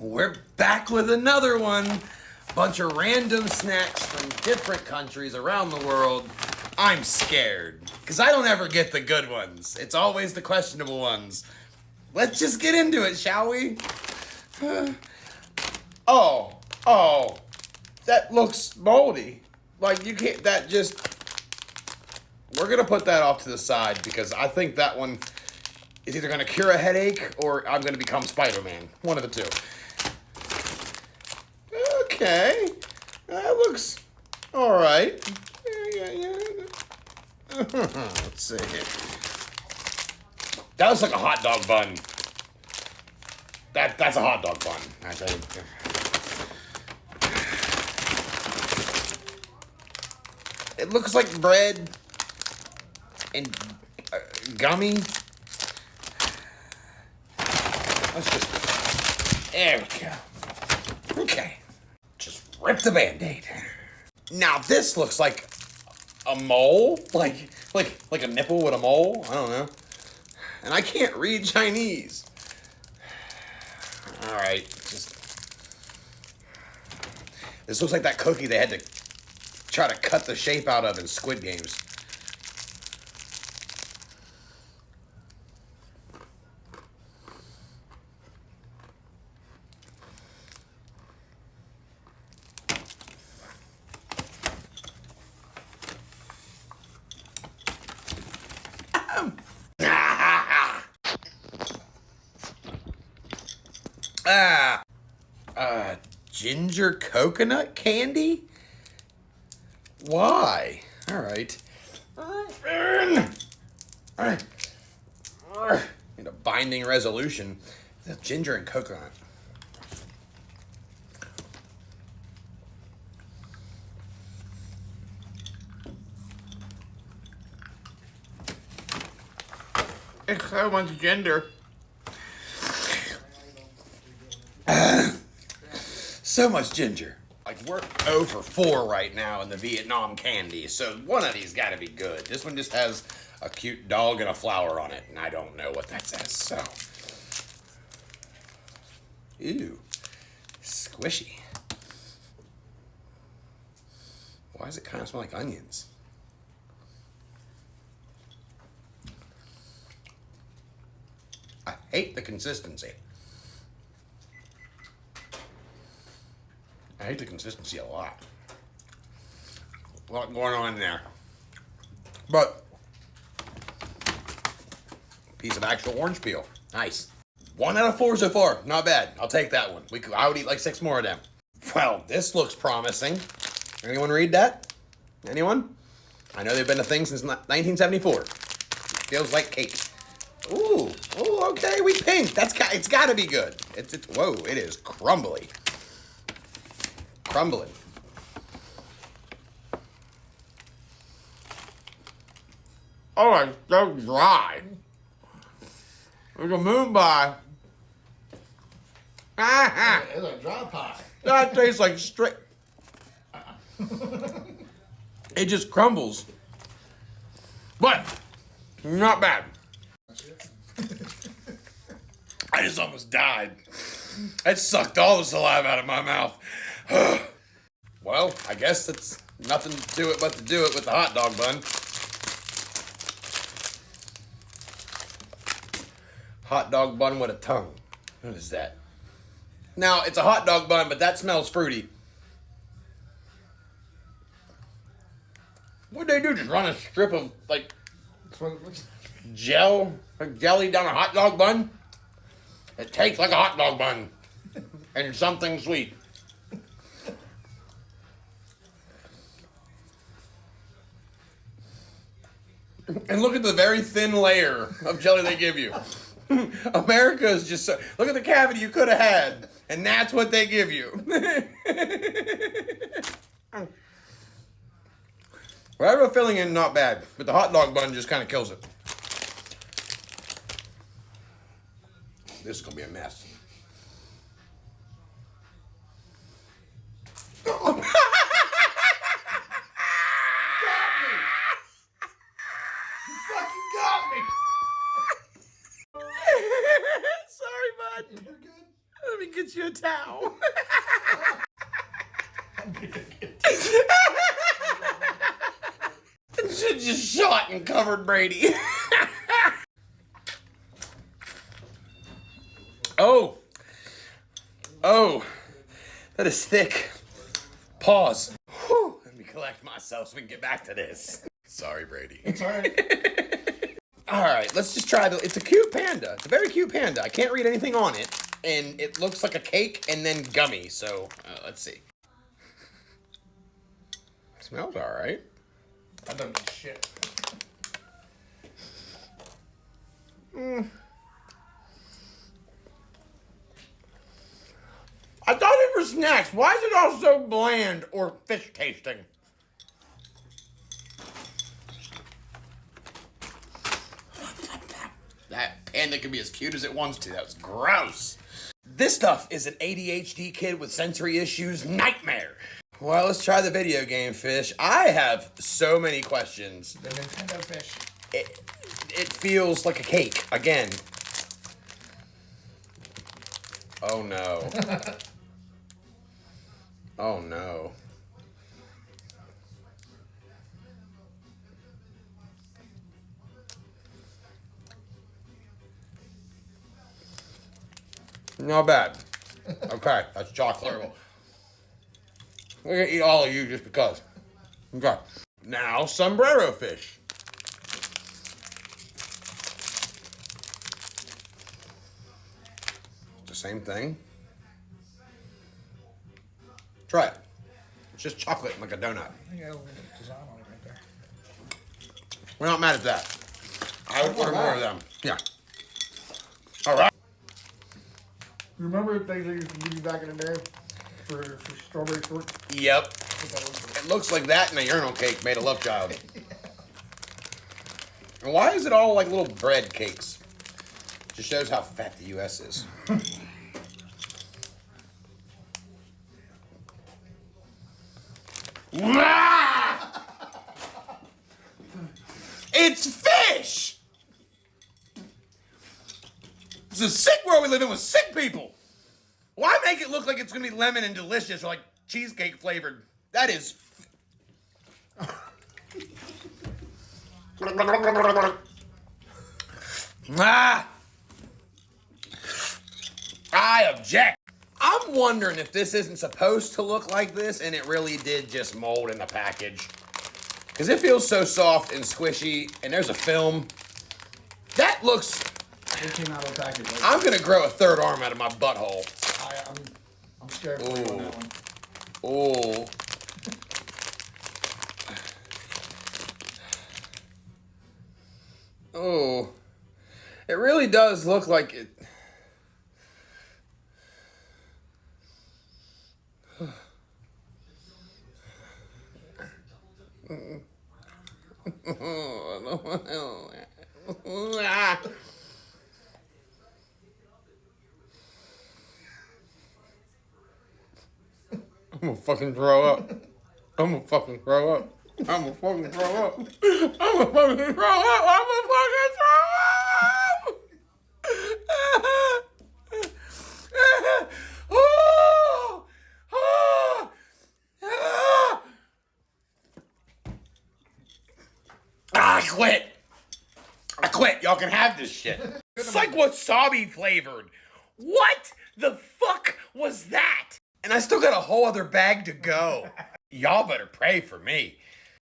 We're back with another one. Bunch of random snacks from different countries around the world. I'm scared, because I don't ever get the good ones. It's always the questionable ones. Let's just get into it, shall we? Oh, that looks moldy. Like, you can't, that just, we're going to put that off to the side, because I think that one is either going to cure a headache, or I'm going to become Spider-Man. One of the two. Okay, that looks all right. Yeah. Let's see here. That looks like a hot dog bun. That's a hot dog bun, I think. It looks like bread and gummy. Let's just, there we go. Okay. Just rip the Band-Aid. Now this looks like a mole, like a nipple with a mole. I don't know. And I can't read Chinese. All right, just this looks like that cookie they had to try to cut the shape out of in Squid Games. Ginger coconut candy? Why? All right. Need a binding resolution. The ginger and coconut. It's so much ginger. So much ginger. Like, we're 0 for 4 right now in the Vietnam candy, so one of these gotta be good. This one just has a cute dog and a flower on it, and I don't know what that says, so. Ew. Squishy. Why does it kind of smell like onions? I hate the consistency. I hate the consistency a lot. A lot going on there. But, piece of actual orange peel. Nice. 1 out of 4 so far. Not bad. I'll take that one. I would eat like 6 more of them. Well, this looks promising. Anyone read that? Anyone? I know they've been a thing since 1974. It feels like cake. Ooh, okay, we pink. It's gotta be good. Whoa, it is crumbly. Crumbling. Oh, it's so dry. There's a moon pie. It's a dry pie. That tastes like straight. It just crumbles. But, not bad. I just almost died. That sucked all the saliva out of my mouth. Well, I guess it's nothing to it but to do it with the hot dog bun. Hot dog bun with a tongue. What is that? Now, it's a hot dog bun, but that smells fruity. What'd they do? Just run a strip of, like, jelly down a hot dog bun? It tastes like a hot dog bun. And something sweet. And look at the very thin layer of jelly they give you. America is just so... Look at the cavity you could have had. And that's what they give you. Whatever filling in, not bad. But the hot dog bun just kind of kills it. This is going to be a mess. me get you a towel. Just shot and covered Brady. Oh. Oh. That is thick. Pause. Whew. Let me collect myself so we can get back to this. Sorry, Brady. It's alright. Alright, let's just try it's a cute panda. It's a very cute panda. I can't read anything on it. And it looks like a cake and then gummy. So, let's see. Smells alright. I don't need shit. I thought they were snacks. Why is it all so bland or fish tasting? That panda can be as cute as it wants to. That was gross. This stuff is an ADHD kid with sensory issues nightmare. Well, let's try the video game fish. I have so many questions. The Nintendo fish. It feels like a cake again. Oh no. Oh no. Not bad. Okay, that's chocolate. We're gonna eat all of you just because. Okay. Now, sombrero fish. The same thing. Try it. It's just chocolate like a donut. I got a little design on it right there. We're not mad at that. I would order more of them. Yeah. All right. Remember the things they used to give you back in the day for strawberry short? Yep. What that was? It looks like that in a urinal cake made a love child. And why is it all like little bread cakes? Just shows how fat the U.S. is. It's fish! It's a sick world we live in with sick people. Why make it look like it's gonna be lemon and delicious or like cheesecake flavored? That is. I object. I'm wondering if this isn't supposed to look like this and it really did just mold in the package. Because it feels so soft and squishy, and there's a film. That looks. It came out of the package. Right? I'm gonna grow a third arm out of my butthole. I'm scared for you on that one. Oh. Oh. It really does look like it. I'm gonna fucking throw up. I'm gonna fucking throw up. I'm gonna fucking throw up. I'm gonna fucking throw up. I'm gonna fucking throw up. Oh! Oh! Ah! I quit. I quit. Y'all can have this shit. It's like wasabi flavored. What the fuck was that? And I still got a whole other bag to go. Y'all better pray for me.